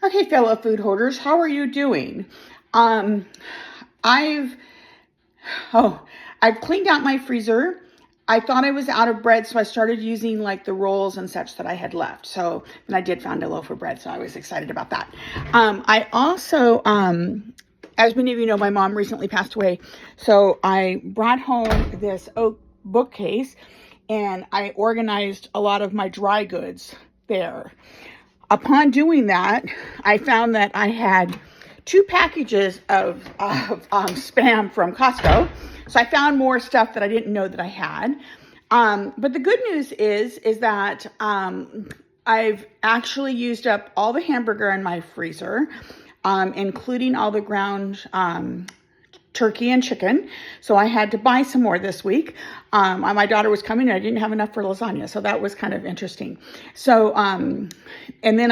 Okay, fellow food hoarders, how are you doing? Um, I've I've cleaned out my freezer. I thought I was out of bread, so I started using like the rolls and such that I had left. So, and I did find a loaf of bread, so I was excited about that. I also, as many of you know, my mom recently passed away, so I brought home this oak bookcase, and I organized a lot of my dry goods there. Upon doing that, I found that I had 2 packages of Spam from Costco. So I found more stuff that I didn't know that I had. But the good news is that I've actually used up all the hamburger in my freezer, including all the ground turkey and chicken. So I had to buy some more this week. My daughter was coming and I didn't have enough for lasagna. So that was kind of interesting. So, and then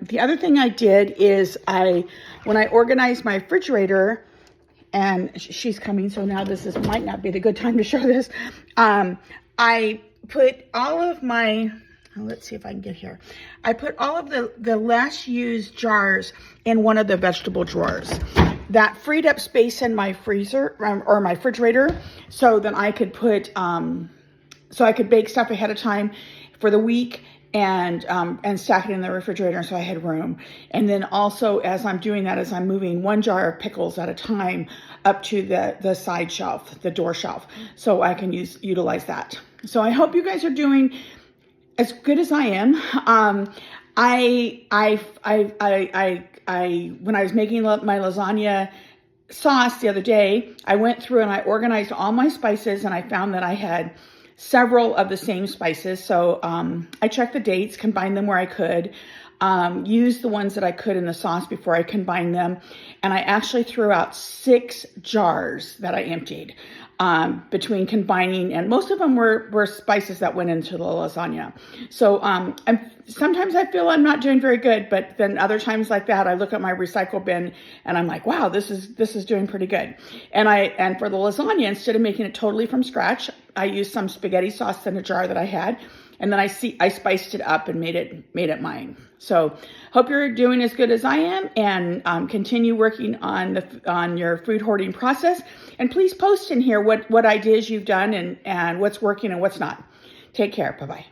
the other thing I did is when I organized my refrigerator, and she's coming, so now might not be the good time to show this. I put all of my, let's see if I can get here. I put all of the less used jars in one of the vegetable drawers. That freed up space in my freezer or my refrigerator, so that I could so I could bake stuff ahead of time for the week and stack it in the refrigerator, so I had room. And then also, as I'm doing that, as I'm moving one jar of pickles at a time up to the side shelf, the door shelf, so I can utilize that. So I hope you guys are doing as good as I am. When I was making my lasagna sauce the other day, I went through and I organized all my spices, and I found that I had several of the same spices. So I checked the dates, combined them where I could, used the ones that I could in the sauce before I combined them. And I actually threw out 6 jars that I emptied between combining, and most of them were spices that went into the lasagna. So sometimes I feel I'm not doing very good, but then other times like that, I look at my recycle bin and I'm like, wow, this is doing pretty good. And for the lasagna, instead of making it totally from scratch, I used some spaghetti sauce in a jar that I had, and then I spiced it up and made it mine. So hope you're doing as good as I am, and continue working on your food hoarding process. And please post in here what ideas you've done and what's working and what's not. Take care. Bye-bye.